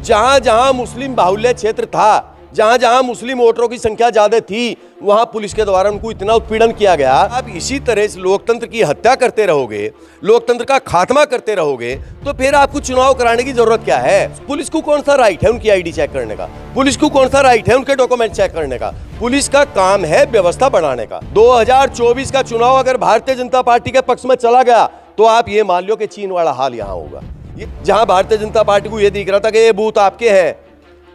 जहां जहां मुस्लिम बाहुल्य क्षेत्र था, जहां जहां मुस्लिम वोटरों की संख्या ज्यादा थी, वहां पुलिस के द्वारा उनको इतना उत्पीड़न किया गया। आप इसी तरह से लोकतंत्र की हत्या करते रहोगे, लोकतंत्र का खात्मा करते रहोगे, तो फिर आपको चुनाव कराने की जरूरत क्या है? पुलिस को कौन सा राइट है उनकी आईडी चेक करने का? पुलिस को कौन सा राइट है उनके डॉक्यूमेंट चेक करने का? पुलिस का काम है व्यवस्था बढ़ाने का। 2024 का चुनाव अगर भारतीय जनता पार्टी के पक्ष में चला गया तो आप ये मान लो कि चीन वाला हाल यहां होगा। जहां भारतीय जनता पार्टी को यह दिख रहा था कि ये बूथ आपके हैं,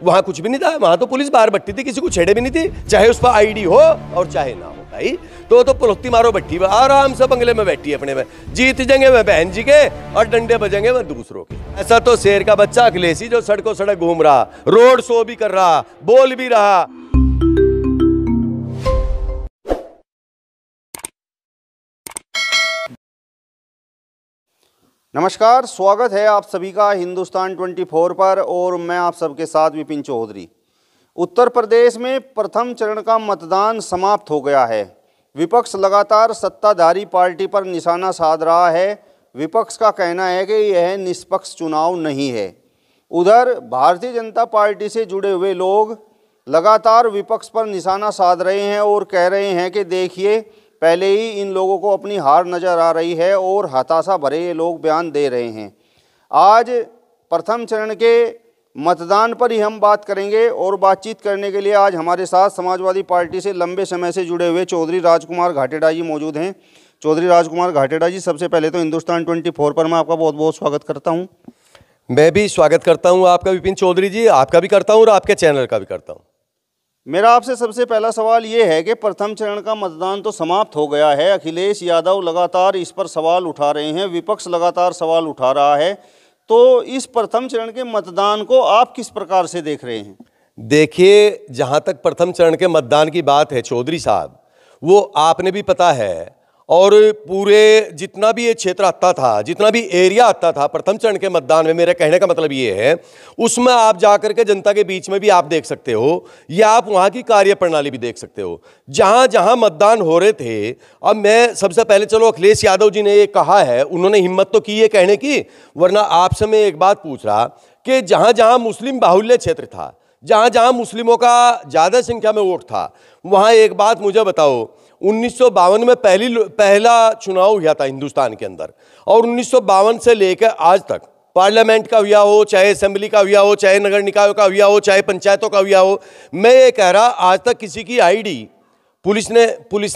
वहां कुछ भी नहीं था, वहां तो पुलिस बाहर बैठी थी, किसी को छेड़े भी नहीं थी, चाहे उस पर आईडी हो और चाहे ना हो भाई। तो पलोती मारो बैठी आराम से बंगले में बैठी अपने में, जीत जाएंगे मैं बहन जी के और डंडे बजेंगे मैं दूसरों के। ऐसा तो शेर का बच्चा अखिलेश ही जो सड़कों सड़क घूम रहा, रोड शो भी कर रहा, बोल भी रहा। नमस्कार, स्वागत है आप सभी का हिंदुस्तान 24 पर और मैं आप सबके साथ विपिन चौधरी। उत्तर प्रदेश में प्रथम चरण का मतदान समाप्त हो गया है। विपक्ष लगातार सत्ताधारी पार्टी पर निशाना साध रहा है। विपक्ष का कहना है कि यह निष्पक्ष चुनाव नहीं है। उधर भारतीय जनता पार्टी से जुड़े हुए लोग लगातार विपक्ष पर निशाना साध रहे हैं और कह रहे हैं कि देखिए, पहले ही इन लोगों को अपनी हार नज़र आ रही है और हताशा भरे ये लोग बयान दे रहे हैं। आज प्रथम चरण के मतदान पर ही हम बात करेंगे और बातचीत करने के लिए आज हमारे साथ समाजवादी पार्टी से लंबे समय से जुड़े हुए चौधरी राजकुमार घाटेड़ा जी मौजूद हैं। चौधरी राजकुमार घाटेड़ा जी, सबसे पहले तो हिंदुस्तान 24 पर मैं आपका बहुत बहुत स्वागत करता हूँ। मैं भी स्वागत करता हूँ आपका विपिन चौधरी जी, आपका भी करता हूँ और आपके चैनल का भी करता हूँ। मेरा आपसे सबसे पहला सवाल ये है कि प्रथम चरण का मतदान तो समाप्त हो गया है। अखिलेश यादव लगातार इस पर सवाल उठा रहे हैं, विपक्ष लगातार सवाल उठा रहा है, तो इस प्रथम चरण के मतदान को आप किस प्रकार से देख रहे हैं? देखिए, जहां तक प्रथम चरण के मतदान की बात है चौधरी साहब, वो आपने भी पता है और पूरे जितना भी ये क्षेत्र आता था, जितना भी एरिया आता था प्रथम चरण के मतदान में, मेरे कहने का मतलब ये है, उसमें आप जाकर के जनता के बीच में भी आप देख सकते हो या आप वहाँ की कार्यप्रणाली भी देख सकते हो जहाँ जहाँ मतदान हो रहे थे। अब मैं सबसे पहले, चलो अखिलेश यादव जी ने ये कहा है, उन्होंने हिम्मत तो की है कहने की, वरना आपसे मैं एक बात पूछ रहा कि जहाँ जहाँ मुस्लिम बाहुल्य क्षेत्र था, जहाँ जहाँ मुस्लिमों का ज़्यादा संख्या में वोट था, वहाँ एक बात मुझे बताओ, 1952 में पहला चुनाव हुआ था हिंदुस्तान के अंदर, और 1952 से लेकर आज तक पार्लियामेंट का हुआ हो, चाहे असेंबली का हुआ हो, चाहे नगर निकायों का हुआ हो, चाहे पंचायतों का हुआ हो, मैं ये कह रहा आज तक किसी की आईडी पुलिस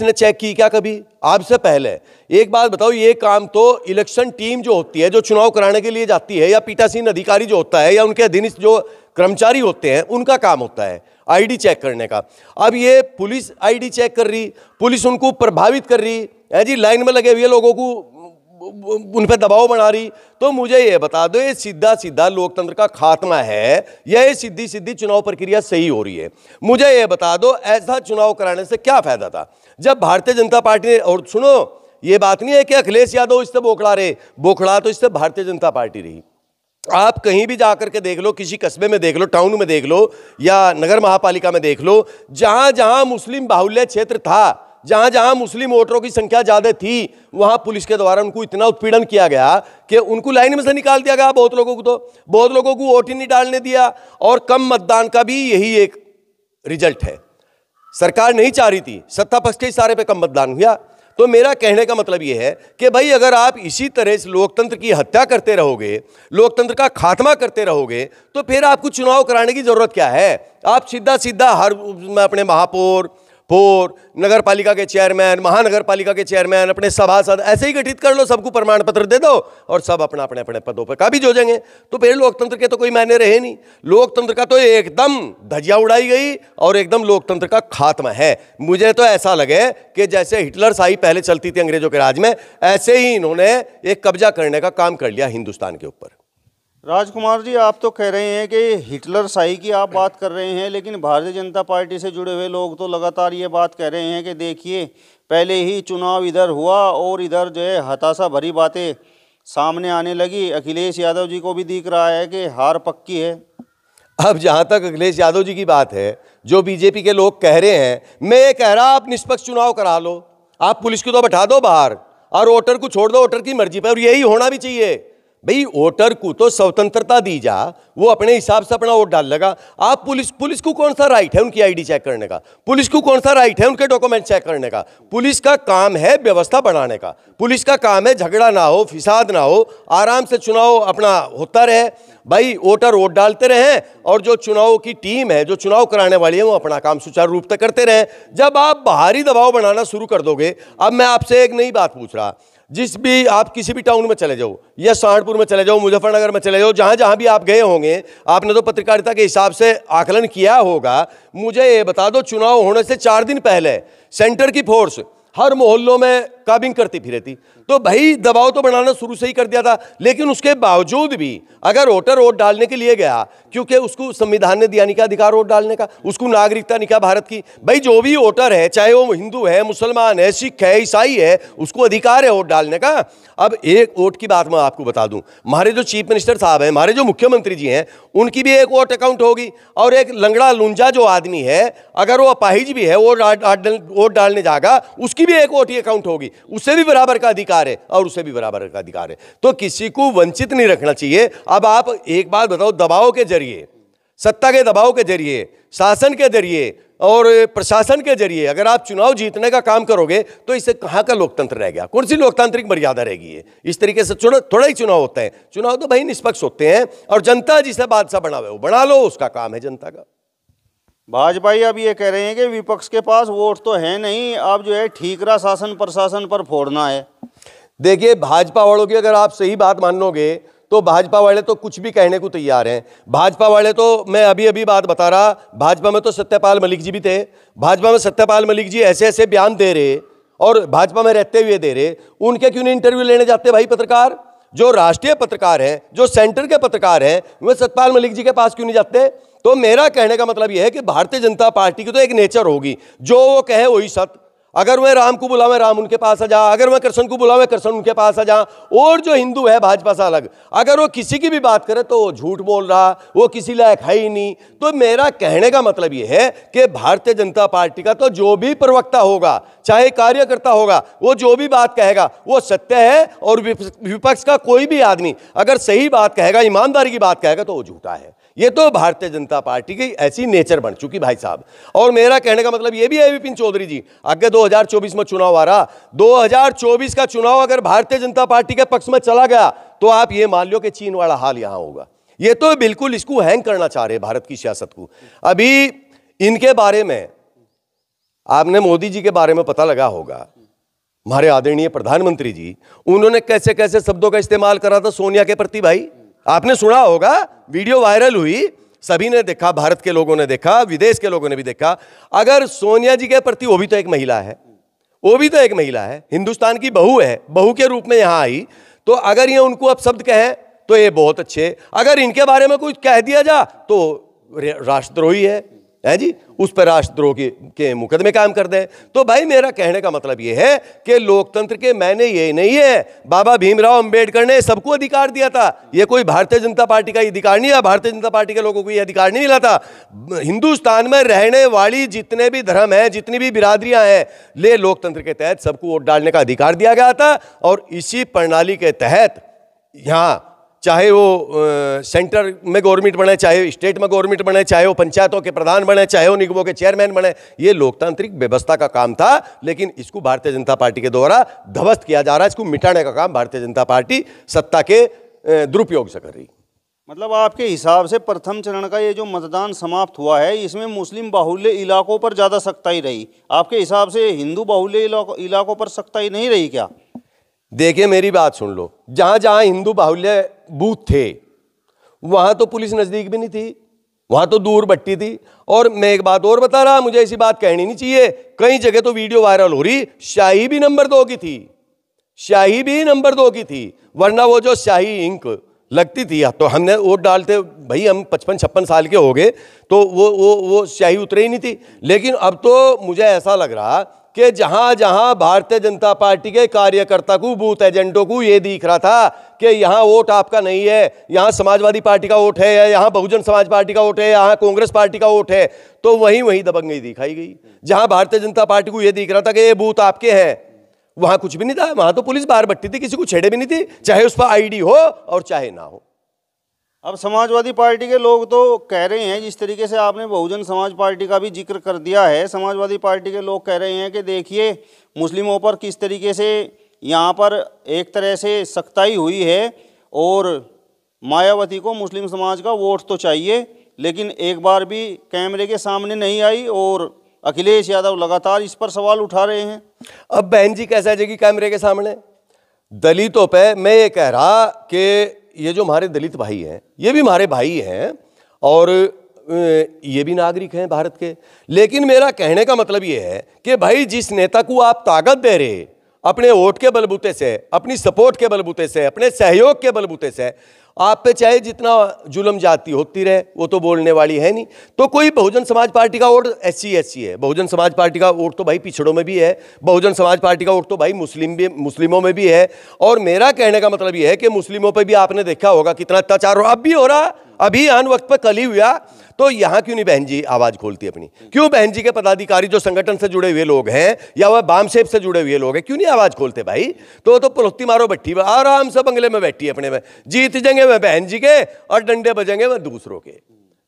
ने चेक की क्या कभी? आपसे पहले एक बात बताओ, ये काम तो इलेक्शन टीम जो होती है, जो चुनाव कराने के लिए जाती है, या पीठासीन अधिकारी जो होता है या उनके अधीनस्थ जो कर्मचारी होते हैं, उनका काम होता है आईडी चेक करने का। अब ये पुलिस आईडी चेक कर रही, पुलिस उनको प्रभावित कर रही है जी, लाइन में लगे हुए लोगों को उन पर दबाव बना रही। तो मुझे ये बता दो, ये सीधा सीधा लोकतंत्र का खात्मा है या ये सीधी सीधी चुनाव प्रक्रिया सही हो रही है? मुझे ये बता दो, ऐसा चुनाव कराने से क्या फायदा था जब भारतीय जनता पार्टी ने, और सुनो, ये बात नहीं है कि अखिलेश यादव इससे बोखला रहे, बोखला तो इससे भारतीय जनता पार्टी रही। आप कहीं भी जाकर के देख लो, किसी कस्बे में देख लो, टाउन में देख लो या नगर महापालिका में देख लो, जहां जहां मुस्लिम बाहुल्य क्षेत्र था, जहां जहां मुस्लिम वोटरों की संख्या ज्यादा थी, वहां पुलिस के द्वारा उनको इतना उत्पीड़न किया गया कि उनको लाइन में से निकाल दिया गया। बहुत लोगों को वोट ही नहीं डालने दिया, और कम मतदान का भी यही एक रिजल्ट है। सरकार नहीं चाह रही थी, सत्ता पक्ष के इशारे पे कम मतदान हुआ। तो मेरा कहने का मतलब यह है कि भाई, अगर आप इसी तरह से लोकतंत्र की हत्या करते रहोगे, लोकतंत्र का खात्मा करते रहोगे, तो फिर आपको चुनाव कराने की जरूरत क्या है? आप सीधा सीधा हर अपने महापौर, नगर पालिका के चेयरमैन, महानगर पालिका के चेयरमैन, अपने सभासद ऐसे ही गठित कर लो, सबको प्रमाण पत्र दे दो और सब अपने अपने पदों पर काबिज हो जाएंगे। तो फिर लोकतंत्र के तो कोई मायने रहे नहीं। लोकतंत्र का तो एकदम धज्जियां उड़ाई गई और एकदम लोकतंत्र का खात्मा है। मुझे तो ऐसा लगे कि जैसे हिटलर शाही पहले चलती थी अंग्रेजों के राज में, ऐसे ही इन्होंने एक कब्जा करने का काम कर लिया हिंदुस्तान के ऊपर। राजकुमार जी, आप तो कह रहे हैं कि हिटलर शाही की आप बात कर रहे हैं, लेकिन भारतीय जनता पार्टी से जुड़े हुए लोग तो लगातार ये बात कह रहे हैं कि देखिए, पहले ही चुनाव इधर हुआ और इधर जो है हताशा भरी बातें सामने आने लगी। अखिलेश यादव जी को भी दिख रहा है कि हार पक्की है। अब जहां तक अखिलेश यादव जी की बात है, जो बीजेपी के लोग कह रहे हैं, मैं ये कह रहा आप निष्पक्ष चुनाव करा लो, आप पुलिस को तो बैठा दो बाहर और वोटर को छोड़ दो वोटर की मर्जी पर, और यही होना भी चाहिए। भाई वोटर को तो स्वतंत्रता दी जा, वो अपने हिसाब से अपना वोट डाल लेगा। आप पुलिस को कौन सा राइट है उनकी आईडी चेक करने का? पुलिस को कौन सा राइट है उनके डॉक्यूमेंट चेक करने का? पुलिस का काम है व्यवस्था बनाने का, पुलिस का काम है झगड़ा ना हो, फिसाद ना हो, आराम से चुनाव अपना होता रहे। भाई वोटर वोट डालते रहे और जो चुनाव की टीम है, जो चुनाव कराने वाली है, वो अपना काम सुचारू रूप से करते रहे। जब आप बाहरी दबाव बनाना शुरू कर दोगे, अब मैं आपसे एक नई बात पूछ रहा, जिस भी आप किसी भी टाउन में चले जाओ या सहारनपुर में चले जाओ, मुजफ्फरनगर में चले जाओ, जहां जहां भी आप गए होंगे, आपने तो पत्रकारिता के हिसाब से आकलन किया होगा। मुझे ये बता दो, चुनाव होने से 4 दिन पहले सेंटर की फोर्स हर मोहल्लों में काबिंग करती फिरी थी। तो भाई दबाव तो बनाना शुरू से ही कर दिया था, लेकिन उसके बावजूद भी अगर वोटर वोट डालने के लिए गया, क्योंकि उसको संविधान ने दिया नहीं का अधिकार वोट डालने का, उसको नागरिकता नहीं का भारत की। भाई जो भी वोटर है, चाहे वो हिंदू है, मुसलमान है, सिख है, ईसाई है, उसको अधिकार है वोट डालने का। अब एक वोट की बात मैं आपको बता दूं, हमारे जो चीफ मिनिस्टर साहब हैं, हमारे जो मुख्यमंत्री जी हैं, उनकी भी एक वोट अकाउंट होगी। और एक लंगड़ा लुंजा जो आदमी है, अगर वो अपाहिज भी है, वोट डालने जाएगा, उसकी भी एक वोट ही अकाउंट होगी, उसे भी बराबर का अधिकार है और उसे भी बराबर का अधिकार है। तो किसी को वंचित नहीं रखना चाहिए। अब आप एक बात बताओ, दबाव के जरिए, सत्ता के दबाव के जरिए, शासन के जरिए और प्रशासन के जरिए अगर आप चुनाव जीतने का काम करोगे, तो इससे कहां का लोकतंत्र रह गया? कौन सी लोकतांत्रिक मर्यादा रहेगी? ये इस तरीके से थोड़ा ही चुनाव होता है। चुनाव तो भाई निष्पक्ष होते हैं और जनता जिसे बादशाह बनावे वो बना लो, उसका काम है जनता का। भाजपाई अब ये कह रहे हैं कि विपक्ष के पास वोट तो है नहीं, अब जो है ठीकरा शासन प्रशासन पर फोड़ना है। देखिए, भाजपा वालों की अगर आप सही बात मान लोगे तो भाजपा वाले तो कुछ भी कहने को तैयार हैं। भाजपा वाले तो, मैं अभी अभी बात बता रहा, भाजपा में तो सत्यपाल मलिक जी भी थे। भाजपा में सत्यपाल मलिक जी ऐसे ऐसे बयान दे रहे और भाजपा में रहते हुए दे रहे, उनके क्यों नहीं इंटरव्यू लेने जाते भाई पत्रकार? जो राष्ट्रीय पत्रकार हैं, जो सेंटर के पत्रकार हैं, वे सत्यपाल मलिक जी के पास क्यों नहीं जाते? तो मेरा कहने का मतलब यह है कि भारतीय जनता पार्टी की तो एक नेचर होगी, जो वो कहे वही सत्य। अगर मैं राम को बुलावे राम उनके पास आ जा, अगर मैं कृष्ण को बुलावे कृष्ण उनके पास आ जा। और जो हिंदू है भाजपा से अलग, अगर वो किसी की भी बात करे तो वो झूठ बोल रहा, वो किसी लायक है ही नहीं। तो मेरा कहने का मतलब ये है कि भारतीय जनता पार्टी का तो जो भी प्रवक्ता होगा, चाहे कार्यकर्ता होगा, वो जो भी बात कहेगा वो सत्य है। और विपक्ष का कोई भी आदमी अगर सही बात कहेगा, ईमानदारी की बात कहेगा, तो वो झूठा है। ये तो भारतीय जनता पार्टी की ऐसी नेचर बन चुकी भाई साहब। और मेरा कहने का मतलब ये भी है विपिन चौधरी जी, आगे 2024 में चुनाव आ रहा, 2024 का चुनाव अगर भारतीय जनता पार्टी के पक्ष में चला गया, तो आप ये मान लो कि चीन वाला हाल यहां होगा। ये तो बिल्कुल इसको हैंग करना चाह रहे भारत की सियासत को। अभी इनके बारे में आपने मोदी जी के बारे में पता लगा होगा, हमारे आदरणीय प्रधानमंत्री जी, उन्होंने कैसे कैसे शब्दों का इस्तेमाल करा था सोनिया के प्रति। भाई आपने सुना होगा, वीडियो वायरल हुई, सभी ने देखा, भारत के लोगों ने देखा, विदेश के लोगों ने भी देखा। अगर सोनिया जी के प्रति, वो भी तो एक महिला है, वो भी तो एक महिला है, हिंदुस्तान की बहू है, बहू के रूप में यहां आई, तो अगर ये उनको अब शब्द कहें तो ये बहुत अच्छे। अगर इनके बारे में कुछ कह दिया जा तो राष्ट्रद्रोही है जी, उस पर राष्ट्रद्रोह के मुकदमे कायम कर दे। तो भाई मेरा कहने का मतलब यह है कि लोकतंत्र के मायने ये नहीं है, बाबा भीमराव अंबेडकर ने सबको अधिकार दिया था, ये कोई भारतीय जनता पार्टी का अधिकार नहीं है, भारतीय जनता पार्टी के लोगों को ये अधिकार नहीं मिला था। हिंदुस्तान में रहने वाली जितने भी धर्म हैं, जितनी भी बिरादरियां हैं, ले लोकतंत्र के तहत सबको वोट डालने का अधिकार दिया गया था। और इसी प्रणाली के तहत यहाँ चाहे वो सेंटर में गवर्नमेंट बने, चाहे स्टेट में गवर्नमेंट बने, चाहे वो पंचायतों के प्रधान बने, चाहे वो निगमों के चेयरमैन बने, ये लोकतांत्रिक व्यवस्था का काम था। लेकिन इसको भारतीय जनता पार्टी के द्वारा ध्वस्त किया जा रहा है, इसको मिटाने का काम भारतीय जनता पार्टी सत्ता के दुरुपयोग से कर रही। मतलब आपके हिसाब से प्रथम चरण का ये जो मतदान समाप्त हुआ है, इसमें मुस्लिम बाहुल्य इलाकों पर ज़्यादा सख्ताई रही। आपके हिसाब से हिंदू बाहुल्य इलाकों पर सख्ताई नहीं रही क्या? देखिए मेरी बात सुन लो, जहां जहां हिंदू बाहुल्य बूथ थे वहां तो पुलिस नजदीक भी नहीं थी, वहां तो दूर बट्टी थी। और मैं एक बात और बता रहा, मुझे ऐसी बात कहनी नहीं चाहिए, कई जगह तो वीडियो वायरल हो रही, शाही भी नंबर 2 की थी, शाही भी नंबर 2 की थी। वरना वो जो शाही इंक लगती थी, तो हमने वोट डालते, भाई हम 55-56 साल के हो गए, तो वो शाही उतरे ही नहीं थी। लेकिन अब तो मुझे ऐसा लग रहा कि जहां जहां भारतीय जनता पार्टी के कार्यकर्ता को, बूथ एजेंटों को ये दिख रहा था कि यहां वोट आपका नहीं है, यहां समाजवादी पार्टी का वोट है, या यहां बहुजन समाज पार्टी का वोट है, यहां कांग्रेस पार्टी का वोट है, तो वहीं दबंगई दिखाई गई। जहां भारतीय जनता पार्टी को यह दिख रहा था कि ये बूथ आपके हैं, वहां कुछ भी नहीं था, वहां तो पुलिस बाहर बैठी थी, किसी को छेड़े भी नहीं थी, चाहे उस पर आईडी हो और चाहे ना हो। अब समाजवादी पार्टी के लोग तो कह रहे हैं, जिस तरीके से आपने बहुजन समाज पार्टी का भी जिक्र कर दिया है, समाजवादी पार्टी के लोग कह रहे हैं कि देखिए मुस्लिमों पर किस तरीके से यहाँ पर एक तरह से सख्ताई हुई है और मायावती को मुस्लिम समाज का वोट तो चाहिए, लेकिन एक बार भी कैमरे के सामने नहीं आई और अखिलेश यादव लगातार इस पर सवाल उठा रहे हैं। अब बहन जी कैसे आ जाएगी कैमरे के सामने? दलितों पे मैं ये कह रहा कि ये जो हमारे दलित भाई हैं, ये भी हमारे भाई हैं और ये भी नागरिक हैं भारत के। लेकिन मेरा कहने का मतलब ये है कि भाई जिस नेता को आप ताकत दे रहे अपने वोट के बलबूते से, अपनी सपोर्ट के बलबूते से, अपने सहयोग के बलबूते से, आप पे चाहे जितना जुल्म जाती होती रहे, वो तो बोलने वाली है नहीं। तो कोई बहुजन समाज पार्टी का वोट SC है, बहुजन समाज पार्टी का वोट तो भाई पिछड़ों में भी है, बहुजन समाज पार्टी का वोट तो भाई मुस्लिमों में भी है। और मेरा कहने का मतलब ये है कि मुस्लिमों पे भी आपने देखा होगा कितना अत्याचार अब भी हो रहा, अभी आन वक्त पर कल ही हुआ। तो यहाँ क्यों नहीं बहन जी आवाज खोलती अपनी? क्यों बहन जी के पदाधिकारी जो संगठन से जुड़े हुए लोग हैं या वह बामसेब से जुड़े हुए लोग हैं, क्यों नहीं आवाज खोलते भाई? तो पुलुत्ती मारो बैठी आराम से बंगले में बैठी अपने में, जीत जाएंगे वह बहन जी के और डंडे बजेंगे वह दूसरों के।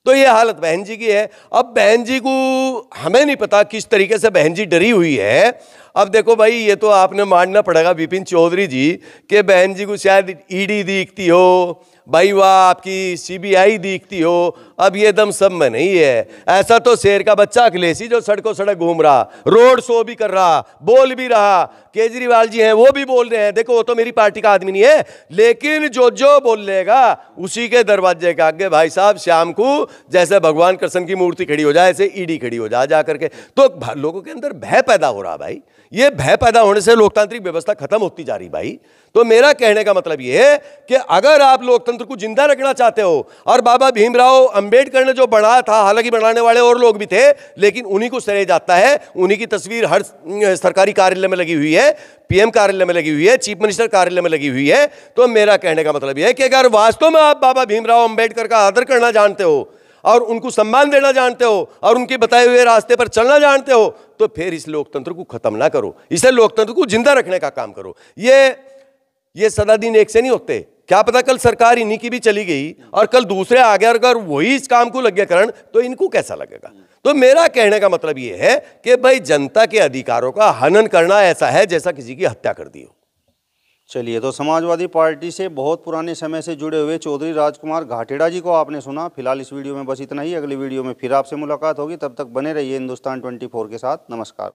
तो ये हालत बहन जी की है। अब बहन जी को हमें नहीं पता किस तरीके से बहन जी डरी हुई है। अब देखो भाई, ये तो आपने मानना पड़ेगा विपिन चौधरी जी के बहन जी को शायद ED दिखती हो, भाई वाह आपकी CBI दिखती हो। अब ये दम सब में नहीं है। ऐसा तो शेर का बच्चा अखिलेश जो सड़कों सड़क घूम रहा, रोड शो भी कर रहा, बोल भी रहा, केजरीवाल जी हैं वो भी बोल रहे हैं, देखो वो तो मेरी पार्टी का आदमी नहीं है, लेकिन जो बोल लेगा उसी के दरवाजे के आगे भाई साहब शाम को जैसे भगवान कृष्ण की मूर्ति खड़ी हो जाए ऐसे ED खड़ी हो जा करके। तो लोगों के अंदर भय पैदा हो रहा भाई। ये भय पैदा होने से लोकतांत्रिक व्यवस्था खत्म होती जा रही भाई। तो मेरा कहने का मतलब ये है कि अगर आप लोकतंत्र को जिंदा रखना चाहते हो, और बाबा भीमराव अंबेडकर ने जो बनाया था, हालांकि बनाने वाले और लोग भी थे, लेकिन उन्हीं को श्रेय जाता है, उन्हीं की तस्वीर हर सरकारी कार्यालय में लगी हुई है, PM कार्यालय में लगी हुई है, चीफ मिनिस्टर कार्यालय में लगी हुई है। तो मेरा कहने का मतलब यह है कि अगर वास्तव में आप बाबा भीमराव अंबेडकर का आदर करना जानते हो और उनको सम्मान देना जानते हो और उनके बताए हुए रास्ते पर चलना जानते हो, तो फिर इस लोकतंत्र को खत्म ना करो, इसे लोकतंत्र को जिंदा रखने का काम करो। ये सदा दिन एक से नहीं होते। क्या पता कल सरकार इन्हीं की भी चली गई और कल दूसरे आ गए, अगर वही इस काम को लग गया करण तो इनको कैसा लगेगा? तो मेरा कहने का मतलब ये है कि भाई जनता के अधिकारों का हनन करना ऐसा है जैसा किसी की हत्या कर दी हो। चलिए, तो समाजवादी पार्टी से बहुत पुराने समय से जुड़े हुए चौधरी राजकुमार घाटेड़ा जी को आपने सुना। फिलहाल इस वीडियो में बस इतना ही। अगली वीडियो में फिर आपसे मुलाकात होगी, तब तक बने रहिए हिंदुस्तान 24 के साथ। नमस्कार।